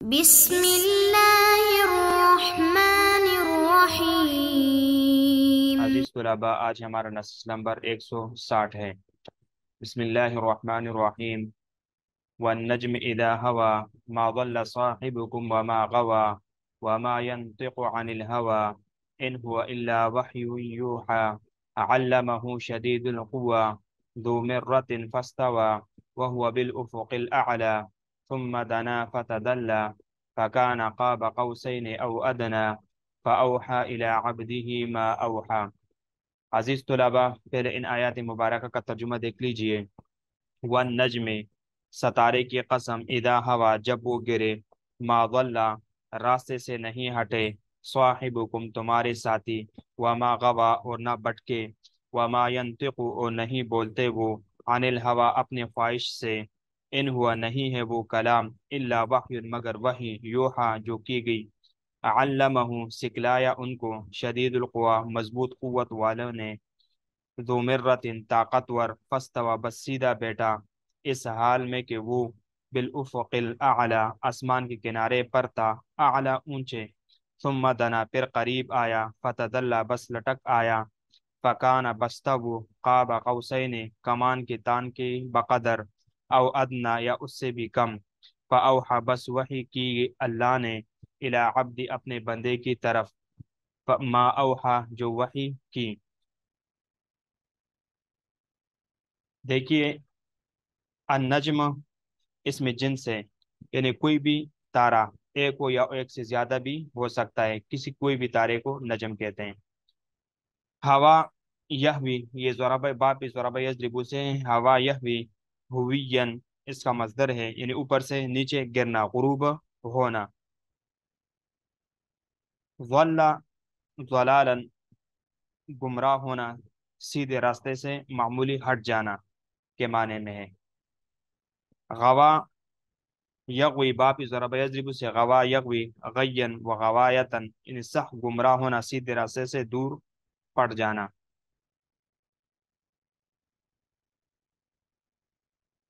بسم اللہ الرحمن الرحیم۔ عزیز طلباء، آج ہمارا نص نمبر 160 ہے۔ بسم اللہ الرحمن الرحیم۔ والنجم اذا هوى ما ضل صاحبكم وما غوى وما ينطق عن الهوى ان هو الا وحي يوحى علمه شديد القوى ذو مرة فاستوى وهو بالأفق الأعلى ثم دنا فتدلى فكان قاب قوسين أو أدنى فأوحى إلى عبده ما أوحى۔ عزیز طلباء، پہلے ان آیات مبارکہ کا ترجمہ دیکھ لیجئے۔ والنجم، ستارے کی قسم، اذا ہوا، جب وہ گرے، ما ضل، راستے سے نہیں ہٹے، صاحبکم، تمہارے ساتھی، وما غوا، اور نہ بٹکے، وما ينطق، اور نہیں بولتے وہ، عن الہوا، اپنے خواہش سے، ان ہوا، نہیں ہے وہ کلام، الا وحی، مگر وحی، یوحا، جو کی گئی، علمہ، سکلایا ان کو، شدید القوا، مضبوط قوت والوں نے، ذو مرت، طاقتور، فاستوى، بس سیدھا بیٹا، اس حال میں کہ وہ بالافق الاعلی، آسمان کے کنارے پر تھا، اعلی، اونچے، ثم دنا، پھر قریب آیا، فتدلى، بس لٹک آیا، فکان، بستا وہ، قاب قوسین، کمان کے تان کے بقدر، او ادنا، یا اس سے بھی کم، فاوحى، بس وحی کی اللہ نے، الی عبد، اپنے بندے کی طرف، ما اوحى، جو وحی کی۔ دیکھیے، النجم اس میں جنس ہے، یعنی کوئی بھی تارہ، ایک ہو یا ایک سے زیادہ بھی ہو سکتا ہے، کسی کوئی بھی تارے کو نجم کہتے ہیں۔ ہوا یہوی، یہ ضرب باب ضرب یضرب سے ہیں، ہوا یہوی، ہوین، اس کا مصدر ہے، یعنی اوپر سے نیچے گرنا، غروب ہونا۔ ضل، ضلالا، گمراہ ہونا، سیدھے راستے سے معمولی ہٹ جانا کے معنی میں ہے۔ غوا یغوی، باپ ضرب یضرب سے غوا یغوی، غین و غوایتن، یعنی سخت گمراہ ہونا، سیدھے راستے سے دور پڑ جانا۔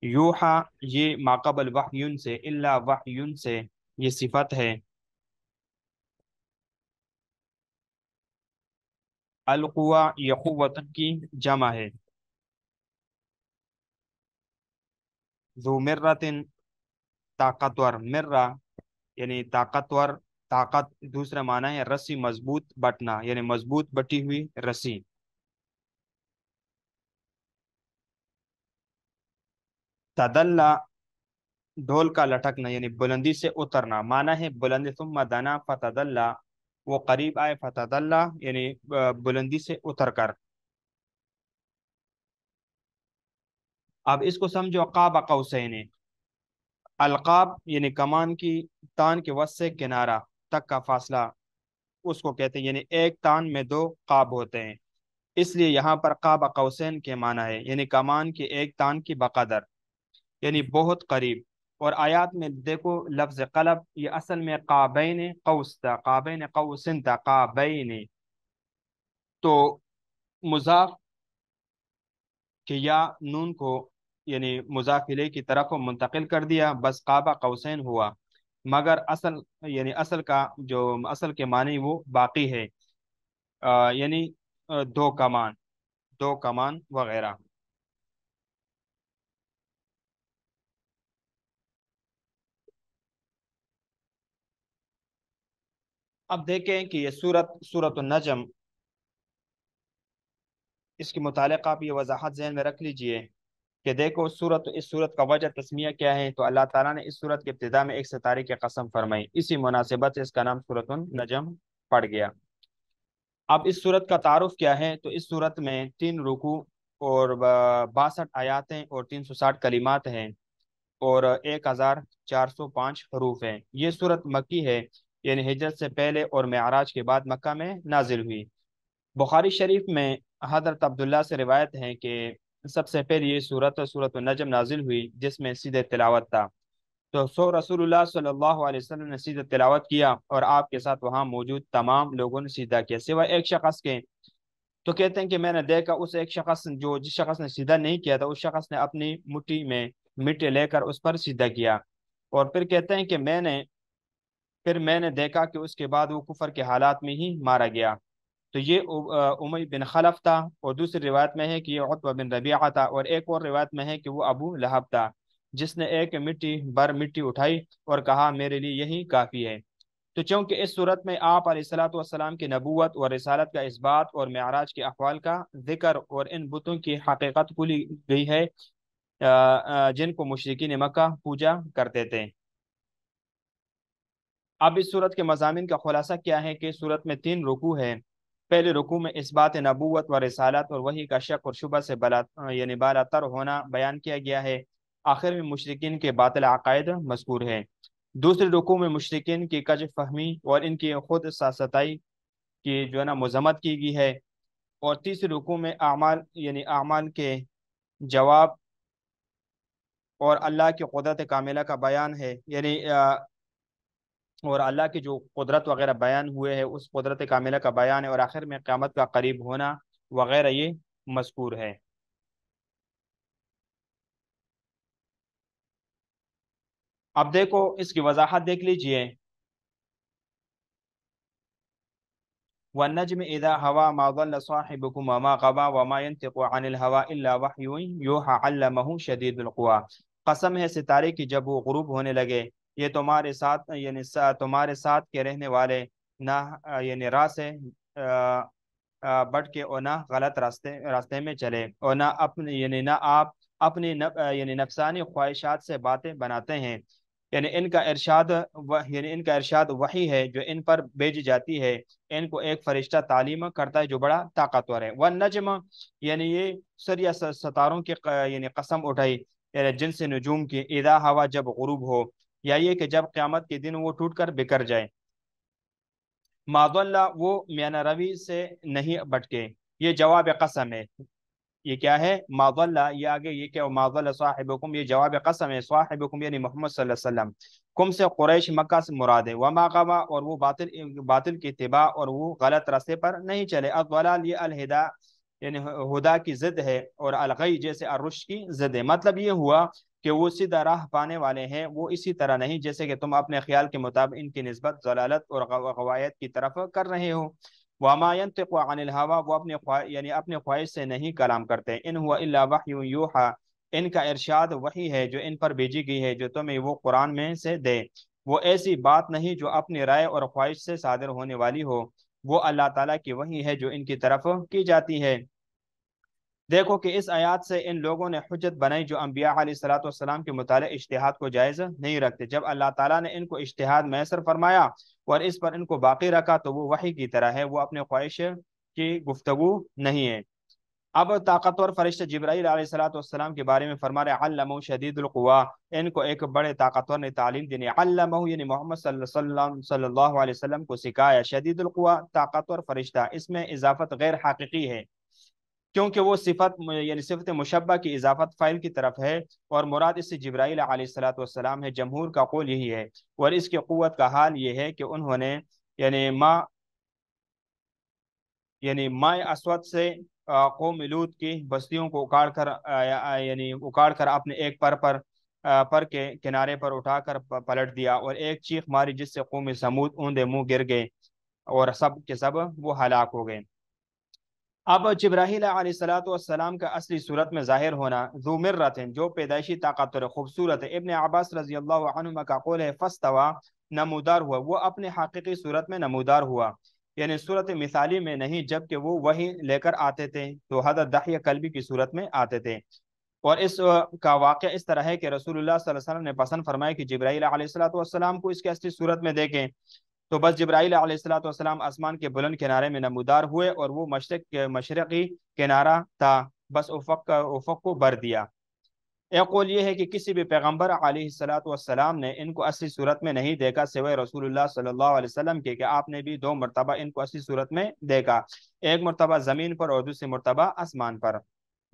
یوحا، یہ ماقبل وحیون سے، الا وحیون سے، یہ صفت ہے۔ القوا، یہ قوت کی جمع ہے۔ ذو مرتن، طاقتور، مرہ، یعنی طاقتور، طاقت دوسرا معنی ہے رسی، مضبوط بٹنا، یعنی مضبوط بٹی ہوئی رسی۔ تدلہ، ڈھول کا لٹکنا، یعنی بلندی سے اترنا، معنی ہے بلندی، ثم دنا فتدلى، وہ قریب آئے، فتدلى، یعنی بلندی سے اتر کر۔ اب اس کو سمجھو، قاب قوسین، القاب یعنی کمان کی تان کے وسط سے کنارہ تک کا فاصلہ، اس کو کہتے ہیں، یعنی ایک تان میں دو قاب ہوتے ہیں، اس لیے یہاں پر قاب قوسین کے معنی ہے، یعنی کمان کی ایک تان کی بقدر، یعنی بہت قریب۔ اور آیات میں دیکھو لفظ قلب، یہ اصل میں قابین قوس تھا، قابین قوسن تھا، قابین، تو مضاف کہ یا نون کو، یعنی مضاف الیہ کی طرف منتقل کر دیا، بس قاب قوسین ہوا، مگر اصل، یعنی اصل کا جو اصل کے معنی وہ باقی ہے، یعنی دو کمان، دو کمان وغیرہ۔ اب دیکھیں کہ یہ سورت النجم، اس کے متعلق آپ یہ وضاحت ذہن میں رکھ لیجئے کہ دیکھو اس صورت کا وجہ تسمیہ کیا ہے، تو اللہ تعالیٰ نے اس صورت کے ابتدا میں ایک ستارے کی قسم فرمائی، اسی مناسبت سے اس کا نام سورت النجم پڑ گیا۔ اب اس صورت کا تعارف کیا ہے، تو اس صورت میں 3 رکوع اور 62 آیاتیں اور 360 کلمات ہیں، اور 1405 حروف ہیں۔ یہ صورت مکی ہے، یعنی ہجرت سے پہلے اور معراج کے بعد مکہ میں نازل ہوئی۔ بخاری شریف میں حضرت عبداللہ سے روایت ہے کہ سب سے پہلے یہ سورت النجم نازل ہوئی، جس میں سیدھے تلاوت تھا، تو رسول اللہ صلی اللہ علیہ وسلم نے سیدھے تلاوت کیا، اور آپ کے ساتھ وہاں موجود تمام لوگوں نے سیدھا کیا سوائے ایک شخص کے۔ تو کہتے ہیں کہ میں نے دیکھا اس ایک شخص، جس شخص نے سیدھا نہیں کیا تھا، اس شخص نے اپنی مٹھی میں مٹی لے کر اس پر سیدھا کیا، اور پھر کہتے ہیں کہ میں نے پھر میں نے دیکھا کہ اس کے بعد وہ کفر کے حالات میں ہی مارا گیا۔ تو یہ امی بن خلف تھا، اور دوسری روایت میں ہے کہ یہ عتبہ بن ربیعہ تھا، اور ایک اور روایت میں ہے کہ وہ ابو لہب تھا، جس نے ایک مٹی اٹھائی اور کہا میرے لیے یہی کافی ہے۔ تو چونکہ اس صورت میں آپ علیہ الصلوۃ والسلام کی نبوت اور رسالت کا اثبات اور معراج کے احوال کا ذکر اور ان بتوں کی حقیقت کھلی گئی ہے جن کو مشرکین مکہ پوجا کرتے تھے۔ اب اس صورت کے مضامین کا خلاصہ کیا ہے کہ صورت میں 3 رکوع ہیں۔ پہلے رکوع میں اثبات نبوت و رسالت اور وحی کا شک اور شبہ سے یعنی بالا تر ہونا بیان کیا گیا ہے۔ آخر میں مشرکین کے باطل عقائد مذکور ہے۔ دوسرے رکوع میں مشرکین کی کج فہمی اور ان کی خود ستائی کی جو ہے نا مذمت کی گئی ہے۔ اور تیسرے رکوع میں اعمال یعنی اعمال کے جواب اور اللہ کی قدرت کاملہ کا بیان ہے، یعنی اور اللہ کی جو قدرت وغیرہ بیان ہوئے ہیں اس قدرت کاملہ کا بیان ہے، اور آخر میں قیامت کا قریب ہونا وغیرہ یہ مذکور ہے۔ اب دیکھو اس کی وضاحت دیکھ لیجئے۔ والنجم اذا هوى ما ضل صاحبكم وما غوى وما ينطق عن الهوى الا وحي يوحى علمه شدید القوى۔ قسم ہے ستارے کی جب وہ غروب ہونے لگے، یہ تمہارے ساتھ یعنی تمہارے ساتھ کے رہنے والے نہ یعنی راہ سے بٹ کے، اور نہ غلط راستے میں چلے، اور نہ اپنے یعنی نہ آپ اپنی یعنی نفسانی خواہشات سے باتیں بناتے ہیں۔ یعنی ان کا ارشاد وحی ہے جو ان پر بھیجی جاتی ہے، ان کو ایک فرشتہ تعلیم کرتا ہے جو بڑا طاقتور ہے۔ والنجم یعنی یہ سریا ستاروں کی یعنی قسم اٹھائی، یعنی جن سے نجوم کی، اذا ہوا جب غروب ہو، یا یہ کہ جب قیامت کے دن وہ ٹوٹ کر بکھر جائے۔ ما ضل وہ میانہ روی سے نہیں بٹکے، یہ جواب قسم ہے۔ یہ کیا ہے؟ ما ضل، یہ آگے یہ کہ ما ضل صاحبکم، یہ جواب قسم ہے۔ صاحبکم یعنی محمد صلی اللہ علیہ وسلم، کم سے قریش مکہ سے مراد ہے۔ وما غوا، اور وہ باطل کی اتباع اور وہ غلط راستے پر نہیں چلے۔ الضلال یہ الہدا یعنی ہدا کی ضد ہے، اور الغی جیسے الرشد کی ضد ہے۔ مطلب یہ ہوا کہ وہ سیدھا راہ پانے والے ہیں، وہ اسی طرح نہیں جیسے کہ تم اپنے خیال کے مطابق ان کی نسبت ضلالت اور غوایت کی طرف کر رہے ہو۔ وما ينطق عن الهوى، وہ یعنی اپنے خواہش سے نہیں کلام کرتے۔ ان هو الا وحی یوحى، ان کا ارشاد وحی ہے جو ان پر بھیجی گئی ہے جو تمہیں وہ قرآن میں سے دے۔ وہ ایسی بات نہیں جو اپنی رائے اور خواہش سے صادر ہونے والی ہو، وہ اللہ تعالیٰ کی وحی ہے جو ان کی طرف کی جاتی ہے۔ دیکھو کہ اس آیات سے ان لوگوں نے حجت بنائی جو انبیاء علیہ الصلوۃ والسلام کے متعلق اجتہاد کو جائز نہیں رکھتے۔ جب اللہ تعالیٰ نے ان کو اجتہاد میسر فرمایا اور اس پر ان کو باقی رکھا تو وہ وحی کی طرح ہے، وہ اپنے خواہش کی گفتگو نہیں ہے۔ اب طاقتور فرشتہ جبرائیل علیہ الصلوۃ والسلام کے بارے میں فرما رہے علمہ شدید القوا، ان کو ایک بڑے طاقتور نے تعلیم دینی۔ علمہ یعنی محمد صلی اللہ علیہ وسلم کو سکھایا۔ شدید القوا طاقتور فرشتہ، اس میں اضافت غیر حقیقی ہے کیونکہ وہ صفت یعنی صفت مشبہ کی اضافت فائل کی طرف ہے، اور مراد اس سے جبرائیل علیہ الصلوۃ والسلام ہے۔ جمہور کا قول یہی ہے، اور اس کی قوت کا حال یہ ہے کہ انہوں نے یعنی ماء اسود سے قوم لوط کی بستیوں کو اکاڑ کر اپنے ایک پر کے کنارے پر اٹھا کر پلٹ دیا، اور ایک چیخ ماری جس سے قوم سمود اوندے منہ گر گئے، اور سب کے سب وہ ہلاک ہو گئے۔ اب جبرائیل علیہ الصلوۃ والسلام کا اصلی صورت میں ظاہر ہونا، ذو مرت جو پیدائشی طاقت اور خوبصورت ہے۔ ابن عباس رضی اللہ عنہما کا قول ہے فاستوى نمودار ہوا، وہ اپنے حقیقی صورت میں نمودار ہوا، یعنی صورت مثالی میں نہیں، جبکہ وہ وہی لے کر آتے تھے تو حضرت دحیہ کلبی کی صورت میں آتے تھے۔ اور اس کا واقعہ اس طرح ہے کہ رسول اللہ صلی اللہ علیہ وسلم نے پسند فرمایا کہ جبرائیل علیہ الصلوۃ والسلام کو اس کی اصلی صورت میں دیکھیں، تو بس جبرائیل علیہ الصلوۃ والسلام آسمان کے بلند کنارے میں نمودار ہوئے، اور وہ مشرقی کنارہ تھا، بس افق کو بھر دیا۔ ایک قول یہ ہے کہ کسی بھی پیغمبر علیہ الصلوۃ والسلام نے ان کو اصلی صورت میں نہیں دیکھا سوائے رسول اللہ صلی اللہ علیہ وسلم کے، کہ آپ نے بھی 2 مرتبہ ان کو اصلی صورت میں دیکھا، ایک مرتبہ زمین پر اور دوسری مرتبہ آسمان پر۔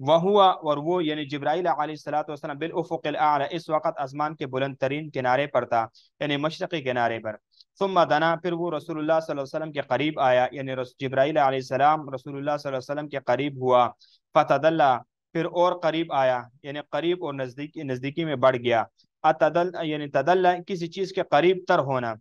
اور وہ یعنی جبرائیل علیہ الصلوۃ والسلام بالافق الاعلی اس وقت آسمان کے بلند ترین کنارے پر تھا، یعنی مشرقی کنارے پر۔ ثم دنا، پھر وہ رسول اللہ صلی اللہ علیہ وسلم کے قریب آیا، یعنی جبرائیل علیہ السلام رسول اللہ صلی اللہ علیہ وسلم کے قریب ہوا۔ فتدلى، پھر اور قریب آیا، یعنی قریب اور نزدیکی میں بڑھ گیا۔ اتدل یعنی تدلّ کسی چیز کے قریب تر ہونا،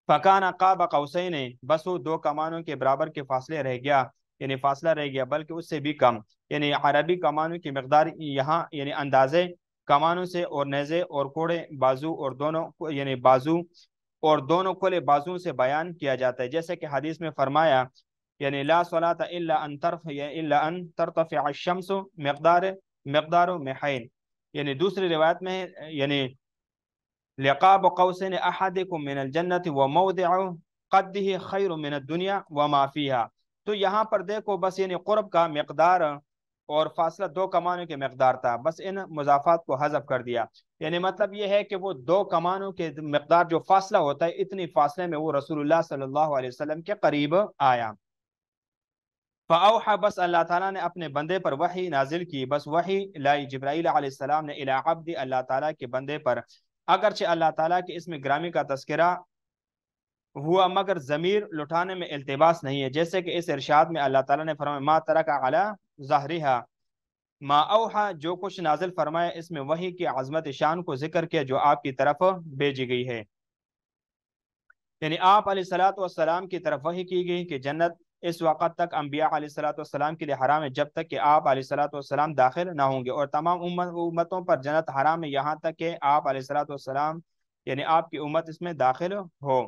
فکان قاب قوسین، بس وہ دو کمانوں کے برابر کے فاصلے رہ گیا، یعنی فاصلہ رہ گیا، بلکہ اس سے بھی کم، یعنی عربی کمانوں کی مقدار یہاں یعنی اندازے کمانوں سے اور نیزے اور کوڑے بازو اور دونوں یعنی بازو اور دونوں کھلے بازو سے بیان کیا جاتا ہے، جیسے کہ حدیث میں فرمایا یعنی لا صلاۃ الا ان ترتفع الشمس مقدار محین، یعنی دوسری روایت میں یعنی لقاب قوسین احدکم من الجنت وموضع قده خیر من الدنیا وما فیها، تو یہاں پر دیکھو بس یعنی قرب کا مقدار اور فاصلہ دو کمانوں کے مقدار تھا، بس ان مضافات کو حذف کر دیا، یعنی مطلب یہ ہے کہ وہ دو کمانوں کے مقدار جو فاصلہ ہوتا ہے، اتنی فاصلے میں وہ رسول اللہ صلی اللہ علیہ وسلم کے قریب آیا۔ فاوحى، بس اللہ تعالیٰ نے اپنے بندے پر وحی نازل کی، بس وحی لائی جبرائیل علیہ السلام نے الی عبد، اللہ تعالیٰ کے بندے پر، اگرچہ اللہ تعالیٰ کے اسم گرامی کا تذکرہ ہوا مگر ضمیر لٹانے میں التباس نہیں ہے، جیسے کہ اس ارشاد میں اللہ تعالیٰ نے فرمایا ما ترک علی ظہرها، ما اوحا، جو کچھ نازل فرمایا اس میں وحی کی عظمت شان کو ذکر کیا جو آپ کی طرف بھیجی گئی ہے، یعنی آپ علیہ الصلوۃ والسلام کی طرف وحی کی گئی کہ جنت اس وقت تک انبیاء علیہ الصلوۃ والسلام کے لیے حرام ہے جب تک کہ آپ علیہ الصلوۃ والسلام داخل نہ ہوں گے، اور تمام امتوں پر جنت حرام ہے یہاں تک کہ آپ علیہ الصلوۃ والسلام یعنی آپ کی امت اس میں داخل ہو۔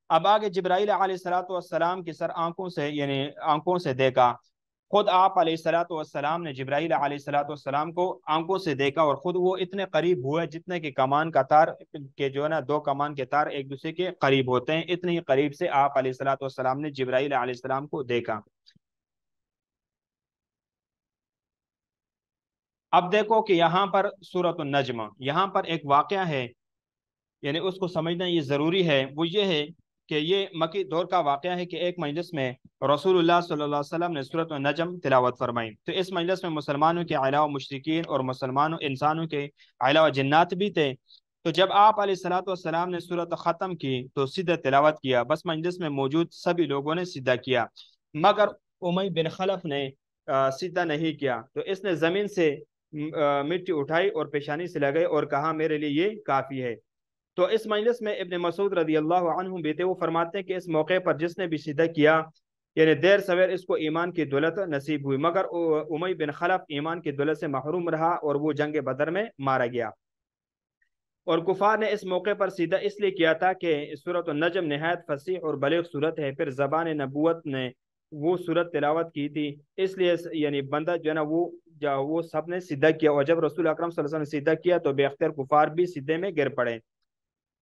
اب آگے جبرائیل علیہ الصلوۃ والسلام کی سر آنکھوں سے یعنی آنکھوں سے دیکھا، خود آپ علیہ الصلوۃ والسلام نے جبرائیل علیہ الصلوۃ والسلام کو آنکھوں سے دیکھا، اور خود وہ اتنے قریب ہوئے جتنے کہ کمان کا تار کے جو ہے نا دو کمان کے تار ایک دوسرے کے قریب ہوتے ہیں، اتنے ہی قریب سے آپ علیہ الصلوۃ والسلام نے جبرائیل علیہ السلام کو دیکھا۔ اب دیکھو کہ یہاں پر سورۃ النجم، یہاں پر ایک واقعہ ہے، یعنی اس کو سمجھنا یہ ضروری ہے، وہ یہ ہے کہ یہ مکی دور کا واقعہ ہے کہ ایک مجلس میں رسول اللہ صلی اللہ علیہ وسلم نے سورۃ النجم تلاوت فرمائی، تو اس مجلس میں مسلمانوں کے علاوہ مشرکین اور مسلمانوں انسانوں کے علاوہ جنات بھی تھے، تو جب آپ علیہ الصلوۃ والسلام نے سورۃ ختم کی تو سیدھا تلاوت کیا، بس مجلس میں موجود سبھی لوگوں نے سیدھا کیا، مگر امی بن خلف نے سیدھا نہیں کیا، تو اس نے زمین سے مٹی اٹھائی اور پیشانی سے لگائی اور کہا میرے لیے یہ کافی ہے، تو اس مجلس میں ابن مسعود رضی اللہ عنہ بھی تھے، وہ فرماتے ہیں کہ اس موقع پر جس نے بھی سیدھا کیا یعنی دیر سویر اس کو ایمان کی دولت نصیب ہوئی، مگر امی بن خلف ایمان کی دولت سے محروم رہا اور وہ جنگ بدر میں مارا گیا، اور کفار نے اس موقع پر سیدھا اس لیے کیا تھا کہ سورۃ النجم نہایت فصیح اور بلیغ صورت ہے، پھر زبان نبوت نے وہ صورت تلاوت کی تھی، اس لیے یعنی بندہ جو ہے نا وہ سب نے سیدھا کیا، اور جب رسول اکرم صلی اللہ علیہ وسلم نے سیدھا کیا تو بے اختیار کفار بھی سیدھے میں گر پڑے۔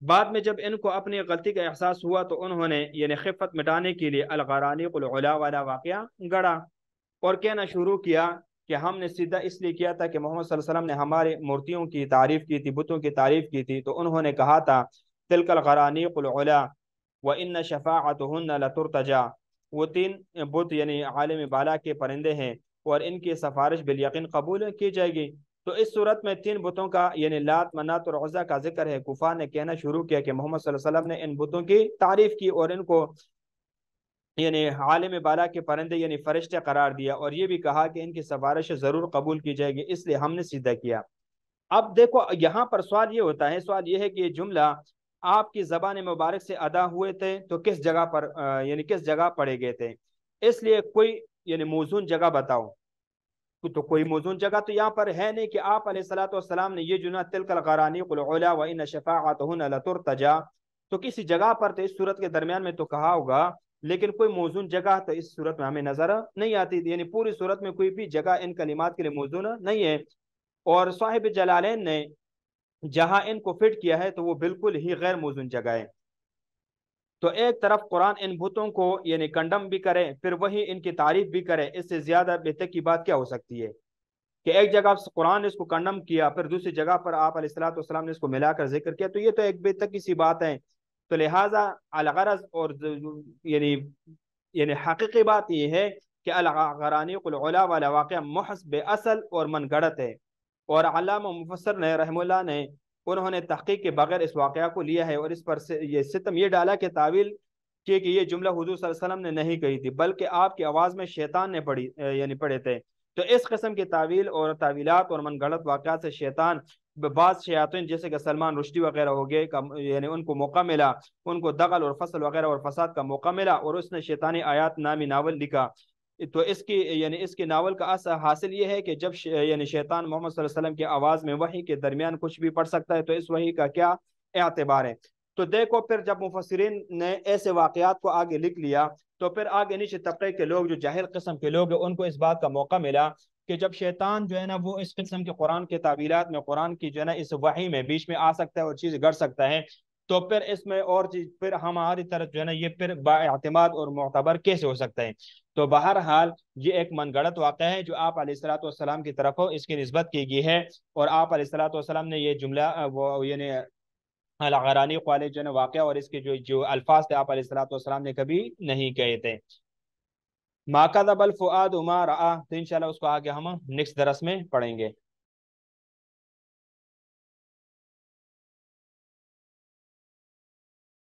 بعد میں جب ان کو اپنی غلطی کا احساس ہوا تو انہوں نے یعنی خفت مٹانے کے لیے الغرانیق العلا والا واقعہ گڑا اور کہنا شروع کیا کہ ہم نے سیدھا اس لیے کیا تھا کہ محمد صلی اللہ علیہ وسلم نے ہماری مورتیوں کی تعریف کی تھی، بتوں کی تعریف کی تھی، تو انہوں نے کہا تھا تلک الغرانیق العلا وان شفاعتهن لترتجا، وہ تین بت یعنی عالم بالا کے پرندے ہیں اور ان کی سفارش بالیقین قبول کی جائے گی، تو اس صورت میں تین بتوں کا یعنی لات منات اور عزا کا ذکر ہے، کفار نے کہنا شروع کیا کہ محمد صلی اللہ علیہ وسلم نے ان بتوں کی تعریف کی اور ان کو یعنی عالم بالا کے پرندے یعنی فرشتے قرار دیا، اور یہ بھی کہا کہ ان کی سفارش ضرور قبول کی جائے گی، اس لیے ہم نے سیدھا کیا۔ اب دیکھو یہاں پر سوال یہ ہوتا ہے، سوال یہ ہے کہ یہ جملہ آپ کی زبان مبارک سے ادا ہوئے تھے تو کس جگہ پر یعنی کس جگہ پڑھے گئے تھے، اس لیے کوئی یعنی موزون جگہ بتاؤ، تو کوئی موزون جگہ تو یہاں پر ہے نہیں کہ آپ علیہ الصلوۃ والسلام نے یہ جملہ تلک الغرانیق العلا وان شفاعتهن لترتجا، تو کسی جگہ پر تو اس صورت کے درمیان میں تو کہا ہوگا، لیکن کوئی موزون جگہ تو اس صورت میں ہمیں نظر نہیں آتی، یعنی پوری صورت میں کوئی بھی جگہ ان کلمات کے لیے موزون نہیں ہے، اور صاحب جلالین نے جہاں ان کو فٹ کیا ہے تو وہ بالکل ہی غیر موزون جگہ ہے، تو ایک طرف قرآن ان بتوں کو یعنی کنڈم بھی کرے پھر وہی ان کی تعریف بھی کرے، اس سے زیادہ بہتر کی بات کیا ہو سکتی ہے کہ ایک جگہ قرآن نے اس کو کنڈم کیا پھر دوسری جگہ پر آپ علیہ الصلوۃ والسلام نے اس کو ملا کر ذکر کیا، تو یہ تو ایک بہتر کی سی بات ہے، تو لہٰذا الغرض اور یعنی حقیقی بات یہ ہے کہ الغرانیق العلا والا واقعہ محض بے اصل اور من گڑت ہے، اور علامہ مفسر نے رحم اللہ نے انہوں نے تحقیق کے بغیر اس واقعہ کو لیا ہے، اور اس پر یہ ستم یہ ڈالا کہ تعویل کہ یہ جملہ حضور صلی اللہ علیہ وسلم نے نہیں کہی تھی بلکہ آپ کی آواز میں شیطان نے پڑھی یعنی پڑھے تھے، تو اس قسم کی تعویل اور تعویلات اور من گڑت واقعات سے شیطان بعض شیاطین جیسے کہ سلمان رشدی وغیرہ ہو گئے یعنی ان کو موقع ملا، ان کو دغل اور فصل وغیرہ اور فساد کا موقع ملا، اور اس نے شیطانی آیات نامی ناول لکھا۔ تو اس کی یعنی اس کے ناول کا اثر حاصل یہ ہے کہ جب یعنی شیطان محمد صلی اللہ علیہ وسلم کی آواز میں وحی کے درمیان کچھ بھی پڑھ سکتا ہے، تو اس وحی کا کیا اعتبار ہے؟ تو دیکھو پھر جب مفسرین نے ایسے واقعات کو آگے لکھ لیا، تو پھر آگے نیچے طبقے کے لوگ جو جاہل قسم کے لوگ ہیں، ان کو اس بات کا موقع ملا کہ جب شیطان جو ہے نا وہ اس قسم کے قرآن کے تعبیرات میں، قرآن کی جو ہے نا اس وحی میں بیچ میں آ سکتا ہے اور چیز گڑ سکتا ہے، تو پھر اس میں اور چیز پھر ہماری طرف جو ہے نا یہ پھر با اعتماد اور معتبر کیسے ہو سکتا ہے؟ تو بہرحال یہ ایک من گڑت واقعہ ہے جو آپ علیہ الصلوۃ والسلام کی طرف اس کی نسبت کی گئی ہے، اور آپ علیہ الصلوۃ والسلام نے یہ جملہ وہ یعنی الغرانی والے جو ہے نا واقعہ اور اس کے جو الفاظ تھے آپ علیہ الصلوۃ والسلام نے کبھی نہیں کہے تھے۔ ما کذب الفؤاد ما رأى، تو انشاءاللہ اس کو آگے ہم نیکسٹ درس میں پڑھیں گے۔